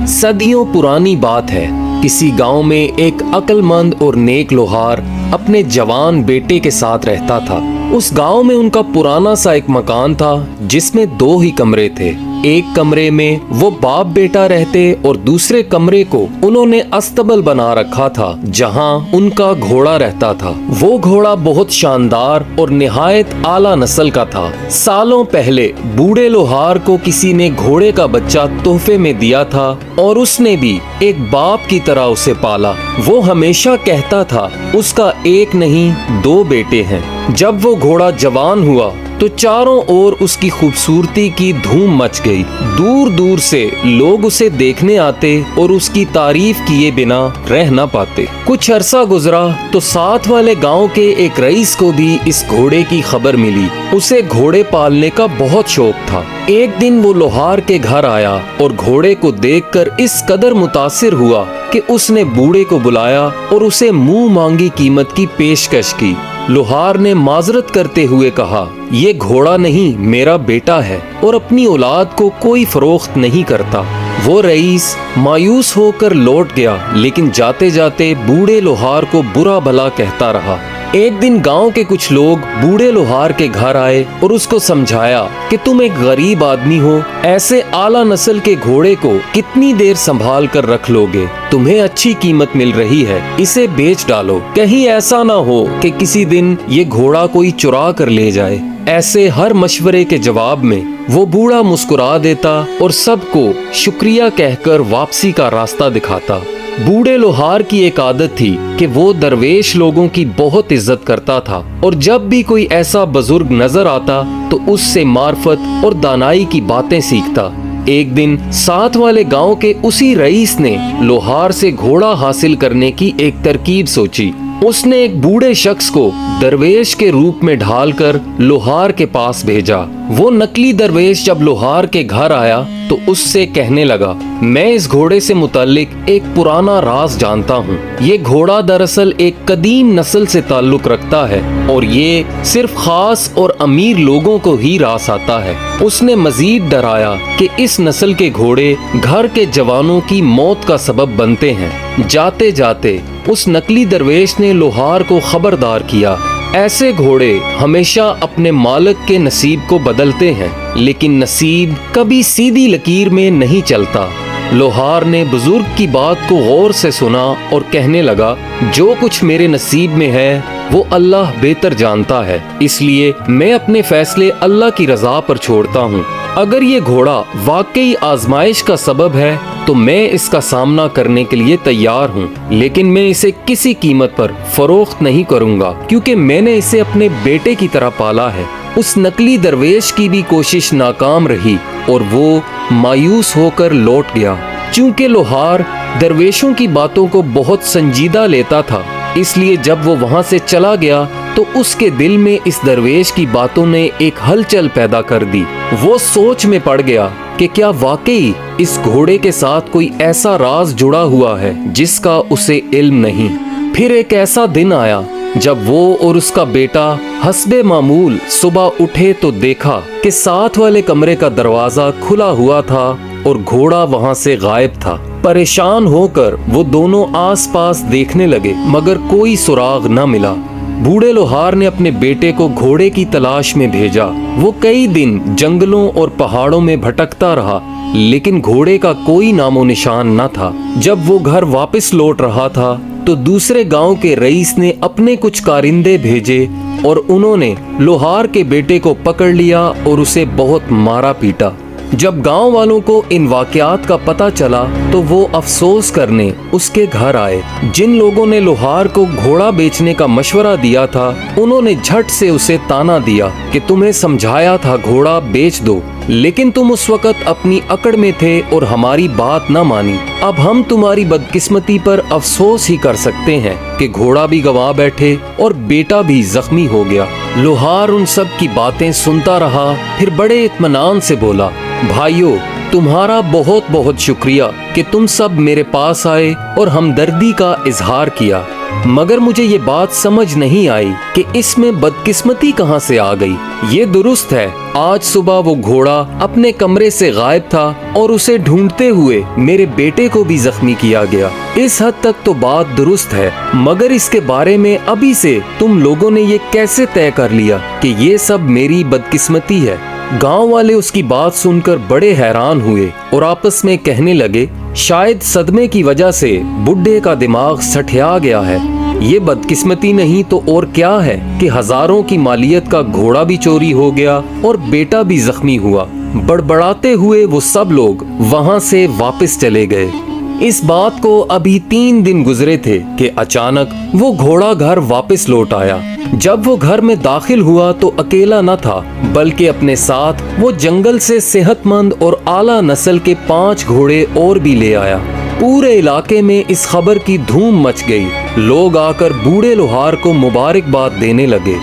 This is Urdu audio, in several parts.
صدیوں پرانی بات ہے، کسی گاؤں میں ایک عقل مند اور نیک لوہار اپنے جوان بیٹے کے ساتھ رہتا تھا۔ اس گاؤں میں ان کا پرانا سا ایک مکان تھا جس میں 2 ہی کمرے تھے۔ ایک کمرے میں وہ باپ بیٹا رہتے اور دوسرے کمرے کو انہوں نے استبل بنا رکھا تھا جہاں ان کا گھوڑا رہتا تھا۔ وہ گھوڑا بہت شاندار اور نہایت اعلیٰ نسل کا تھا۔ سالوں پہلے بوڑھے لوہار کو کسی نے گھوڑے کا بچہ تحفے میں دیا تھا اور اس نے بھی ایک باپ کی طرح اسے پالا۔ وہ ہمیشہ کہتا تھا اس کا ایک نہیں 2 بیٹے ہیں۔ جب وہ گھوڑا جوان ہوا تو چاروں اور اس کی خوبصورتی کی دھوم مچ گئی۔ دور دور سے لوگ اسے دیکھنے آتے اور اس کی تعریف کیے بنا رہ نہ پاتے۔ کچھ عرصہ گزرا تو ساتھ والے گاؤں کے ایک رئیس کو بھی اس گھوڑے کی خبر ملی۔ اسے گھوڑے پالنے کا بہت شوق تھا۔ ایک دن وہ لوہار کے گھر آیا اور گھوڑے کو دیکھ کر اس قدر متاثر ہوا کہ اس نے بوڑھے کو بلایا اور اسے منہ مانگی قیمت کی پیشکش کی۔ لوہار نے معذرت کرتے ہوئے کہا، یہ گھوڑا نہیں میرا بیٹا ہے اور اپنی اولاد کو کوئی فروخت نہیں کرتا۔ وہ رئیس مایوس ہو کر لوٹ گیا، لیکن جاتے جاتے بوڑھے لوہار کو برا بھلا کہتا رہا۔ ایک دن گاؤں کے کچھ لوگ بوڑھے لوہار کے گھر آئے اور اس کو سمجھایا کہ تم ایک غریب آدمی ہو، ایسے اعلیٰ نسل کے گھوڑے کو کتنی دیر سنبھال کر رکھ لو گے؟ تمہیں اچھی قیمت مل رہی ہے، اسے بیچ ڈالو، کہیں ایسا نہ ہو کہ کسی دن یہ گھوڑا کوئی چرا کر لے جائے۔ ایسے ہر مشورے کے جواب میں وہ بوڑھا مسکرا دیتا اور سب کو شکریہ کہہ کر واپسی کا راستہ دکھاتا۔ بوڑھے لوہار کی ایک عادت تھی کہ وہ درویش لوگوں کی بہت عزت کرتا تھا اور جب بھی کوئی ایسا بزرگ نظر آتا تو اس سے معرفت اور دانائی کی باتیں سیکھتا۔ ایک دن ساتھ والے گاؤں کے اسی رئیس نے لوہار سے گھوڑا حاصل کرنے کی ایک ترکیب سوچی۔ اس نے ایک بوڑھے شخص کو درویش کے روپ میں ڈھال کر لوہار کے پاس بھیجا۔ وہ نقلی درویش جب لوہار کے گھر آیا تو اس سے کہنے لگا، میں اس گھوڑے سے متعلق ایک پرانا راز جانتا ہوں۔ یہ گھوڑا دراصل ایک قدیم نسل سے تعلق رکھتا ہے اور یہ صرف خاص اور امیر لوگوں کو ہی راس آتا ہے۔ اس نے مزید ڈرایا کہ اس نسل کے گھوڑے گھر کے جوانوں کی موت کا سبب بنتے ہیں۔ جاتے جاتے اس نقلی درویش نے لوہار کو خبردار کیا، ایسے گھوڑے ہمیشہ اپنے مالک کے نصیب کو بدلتے ہیں، لیکن نصیب کبھی سیدھی لکیر میں نہیں چلتا۔ لوہار نے بزرگ کی بات کو غور سے سنا اور کہنے لگا، جو کچھ میرے نصیب میں ہے وہ اللہ بہتر جانتا ہے، اس لیے میں اپنے فیصلے اللہ کی رضا پر چھوڑتا ہوں۔ اگر یہ گھوڑا واقعی آزمائش کا سبب ہے تو میں اس کا سامنا کرنے کے لیے تیار ہوں، لیکن میں اسے کسی قیمت پر فروخت نہیں کروں گا کیونکہ میں نے اسے اپنے بیٹے کی طرح پالا ہے۔ اس نقلی درویش کی بھی کوشش ناکام رہی اور وہ مایوس ہو کر لوٹ گیا۔ چونکہ لوہار درویشوں کی باتوں کو بہت سنجیدہ لیتا تھا، اس لیے جب وہ وہاں سے چلا گیا تو اس کے دل میں اس درویش کی باتوں نے ایک ہلچل پیدا کر دی۔ وہ سوچ میں پڑ گیا کہ کیا واقعی اس گھوڑے کے ساتھ کوئی ایسا راز جڑا ہوا ہے جس کا اسے علم نہیں۔ پھر ایک ایسا دن آیا جب وہ اور اس کا بیٹا حسب معمول صبح اٹھے تو دیکھا کہ ساتھ والے کمرے کا دروازہ کھلا ہوا تھا اور گھوڑا وہاں سے غائب تھا۔ پریشان ہو کر وہ دونوں آس پاس دیکھنے لگے مگر کوئی سراغ نہ ملا۔ بوڑھے لوہار نے اپنے بیٹے کو گھوڑے کی تلاش میں بھیجا۔ وہ کئی دن جنگلوں اور پہاڑوں میں بھٹکتا رہا لیکن گھوڑے کا کوئی نام و نشان نہ تھا۔ جب وہ گھر واپس لوٹ رہا تھا تو دوسرے گاؤں کے رئیس نے اپنے کچھ کارندے بھیجے اور انہوں نے لوہار کے بیٹے کو پکڑ لیا اور اسے بہت مارا پیٹا۔ جب گاؤں والوں کو ان واقعات کا پتہ چلا تو وہ افسوس کرنے اس کے گھر آئے۔ جن لوگوں نے لوہار کو گھوڑا بیچنے کا مشورہ دیا تھا انہوں نے جھٹ سے اسے تانا دیا کہ تمہیں سمجھایا تھا گھوڑا بیچ دو، لیکن تم اس وقت اپنی اکڑ میں تھے اور ہماری بات نہ مانی۔ اب ہم تمہاری بدقسمتی پر افسوس ہی کر سکتے ہیں کہ گھوڑا بھی گنوا بیٹھے اور بیٹا بھی زخمی ہو گیا۔ لوہار ان سب کی باتیں سنتا رہا، پھر بڑے اطمینان سے بولا، بھائیو تمہارا بہت بہت شکریہ کہ تم سب میرے پاس آئے اور ہمدردی کا اظہار کیا، مگر مجھے یہ بات سمجھ نہیں آئی کہ اس میں بدقسمتی کہاں سے آ گئی۔ یہ درست ہے آج صبح وہ گھوڑا اپنے کمرے سے غائب تھا اور اسے ڈھونڈتے ہوئے میرے بیٹے کو بھی زخمی کیا گیا۔ اس حد تک تو بات درست ہے، مگر اس کے بارے میں ابھی سے تم لوگوں نے یہ کیسے طے کر لیا کہ یہ سب میری بدقسمتی ہے؟ گاؤں والے اس کی بات سن کر بڑے حیران ہوئے اور آپس میں کہنے لگے، شاید صدمے کی وجہ سے بڈھے کا دماغ سٹھیا گیا ہے۔ یہ بدقسمتی نہیں تو اور کیا ہے کہ ہزاروں کی مالیت کا گھوڑا بھی چوری ہو گیا اور بیٹا بھی زخمی ہوا۔ بڑبڑاتے ہوئے وہ سب لوگ وہاں سے واپس چلے گئے۔ اس بات کو ابھی 3 دن گزرے تھے کہ اچانک وہ گھوڑا گھر واپس لوٹ آیا۔ جب وہ گھر میں داخل ہوا تو اکیلا نہ تھا، بلکہ اپنے ساتھ وہ جنگل سے صحت مند اور اعلیٰ نسل کے 5 گھوڑے اور بھی لے آیا۔ پورے علاقے میں اس خبر کی دھوم مچ گئی۔ لوگ آ کر بوڑھے لوہار کو مبارکباد دینے لگے۔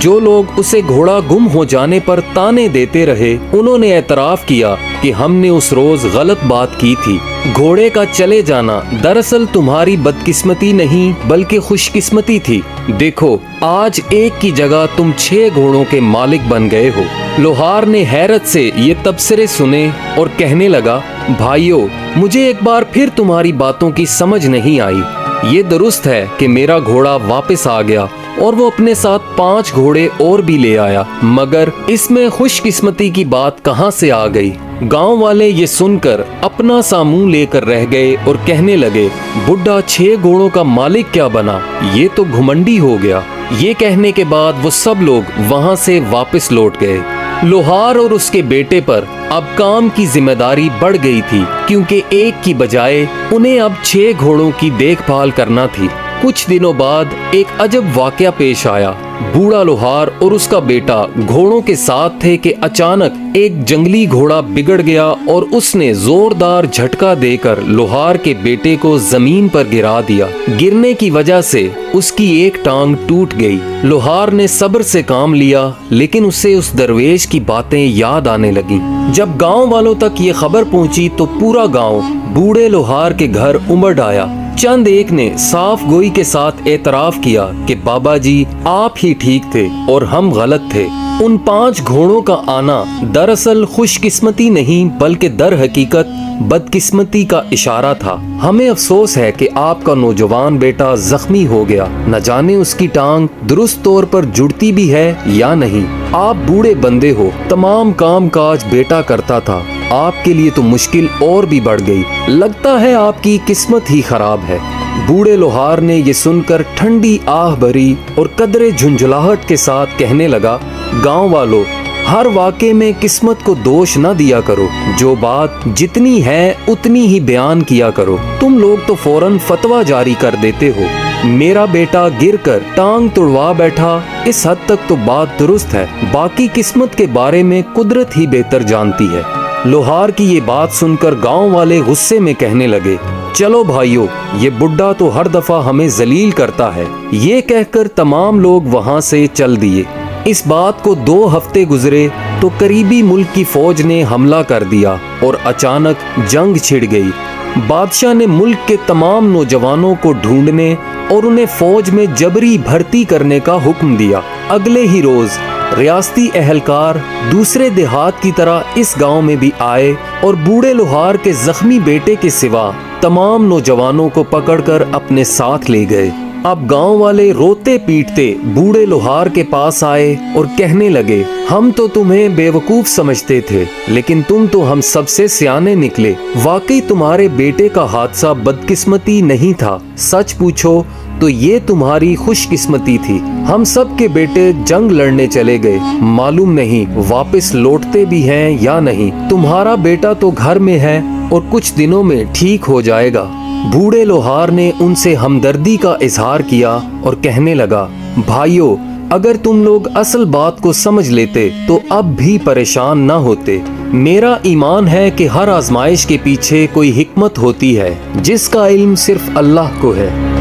جو لوگ اسے گھوڑا گم ہو جانے پر تانے دیتے رہے، انہوں نے اعتراف کیا کہ ہم نے اس روز غلط بات کی تھی۔ گھوڑے کا چلے جانا دراصل تمہاری بدقسمتی نہیں بلکہ خوش قسمتی تھی۔ دیکھو آج ایک کی جگہ تم 6 گھوڑوں کے مالک بن گئے ہو۔ لوہار نے حیرت سے یہ تبصرے سنے اور کہنے لگا، بھائیو مجھے ایک بار پھر تمہاری باتوں کی سمجھ نہیں آئی۔ یہ درست ہے کہ میرا گھوڑا واپس آ گیا اور وہ اپنے ساتھ 5 گھوڑے اور بھی لے آیا، مگر اس میں خوش قسمتی کی بات کہاں سے آ گئی؟ گاؤں والے یہ سن کر اپنا سا منہ لے کر رہ گئے اور کہنے لگے، بڈھا 6 گھوڑوں کا مالک کیا بنا؟ یہ تو گھمنڈی ہو گیا۔ یہ کہنے کے بعد وہ سب لوگ وہاں سے واپس لوٹ گئے۔ لوہار اور اس کے بیٹے پر اب کام کی ذمہ داری بڑھ گئی تھی، کیونکہ ایک کی بجائے انہیں اب 6 گھوڑوں کی دیکھ بھال کرنا تھی۔ کچھ دنوں بعد ایک عجب واقعہ پیش آیا۔ بوڑھا لوہار اور اس کا بیٹا گھوڑوں کے ساتھ تھے کہ اچانک ایک جنگلی گھوڑا بگڑ گیا اور اس نے زوردار جھٹکا دے کر لوہار کے بیٹے کو زمین پر گرا دیا۔ گرنے کی وجہ سے اس کی ایک ٹانگ ٹوٹ گئی۔ لوہار نے صبر سے کام لیا، لیکن اسے اس درویش کی باتیں یاد آنے لگیں۔ جب گاؤں والوں تک یہ خبر پہنچی تو پورا گاؤں بوڑھے لوہار کے گھر امڑ آیا۔ چند ایک نے صاف گوئی کے ساتھ اعتراف کیا کہ بابا جی آپ ہی ٹھیک تھے اور ہم غلط تھے۔ ان 5 گھوڑوں کا آنا دراصل خوش قسمتی نہیں بلکہ در حقیقت بدقسمتی کا اشارہ تھا۔ ہمیں افسوس ہے کہ آپ کا نوجوان بیٹا زخمی ہو گیا، نہ جانے اس کی ٹانگ درست طور پر جڑتی بھی ہے یا نہیں۔ آپ بوڑھے بندے ہو، تمام کام کاج بیٹا کرتا تھا، آپ کے لیے تو مشکل اور بھی بڑھ گئی۔ لگتا ہے آپ کی قسمت ہی خراب ہے۔ بوڑھے لوہار نے یہ سن کر ٹھنڈی آہ بھری اور قدرے جھنجھلاہٹ کے ساتھ کہنے لگا، گاؤں والوں ہر واقعے میں قسمت کو دوش نہ دیا کرو، جو بات جتنی ہے اتنی ہی بیان کیا کرو۔ تم لوگ تو فوراً فتویٰ جاری کر دیتے ہو۔ میرا بیٹا گر کر ٹانگ توڑوا بیٹھا، اس حد تک تو بات درست ہے، باقی قسمت کے بارے میں قدرت ہی بہتر جانتی ہے۔ لوہار کی یہ بات سن کر گاؤں والے غصے میں کہنے لگے، چلو بھائیو یہ بڈھا تو ہر دفعہ ہمیں ذلیل کرتا ہے۔ یہ کہہ کر تمام لوگ وہاں سے چل دیے۔ اس بات کو 2 ہفتے گزرے تو قریبی ملک کی فوج نے حملہ کر دیا اور اچانک جنگ چھڑ گئی۔ بادشاہ نے ملک کے تمام نوجوانوں کو ڈھونڈنے اور انہیں فوج میں جبری بھرتی کرنے کا حکم دیا۔ اگلے ہی روز ریاستی اہلکار دوسرے دیہات کی طرح اس گاؤں میں بھی آئے اور بوڑھے لوہار کے زخمی بیٹے کے سوا تمام نوجوانوں کو پکڑ کر اپنے ساتھ لے گئے۔ اب گاؤں والے روتے پیٹتے بوڑھے لوہار کے پاس آئے اور کہنے لگے، ہم تو تمہیں بے وقوف سمجھتے تھے، لیکن تم تو ہم سب سے سیانے نکلے۔ واقعی تمہارے بیٹے کا حادثہ بدقسمتی نہیں تھا، سچ پوچھو تو یہ تمہاری خوش قسمتی تھی۔ ہم سب کے بیٹے جنگ لڑنے چلے گئے، معلوم نہیں واپس لوٹتے بھی ہیں یا نہیں۔ تمہارا بیٹا تو گھر میں ہے اور کچھ دنوں میں ٹھیک ہو جائے گا۔ بوڑھے لوہار نے ان سے ہمدردی کا اظہار کیا اور کہنے لگا، بھائیو اگر تم لوگ اصل بات کو سمجھ لیتے تو اب بھی پریشان نہ ہوتے۔ میرا ایمان ہے کہ ہر آزمائش کے پیچھے کوئی حکمت ہوتی ہے جس کا علم صرف اللہ کو ہے۔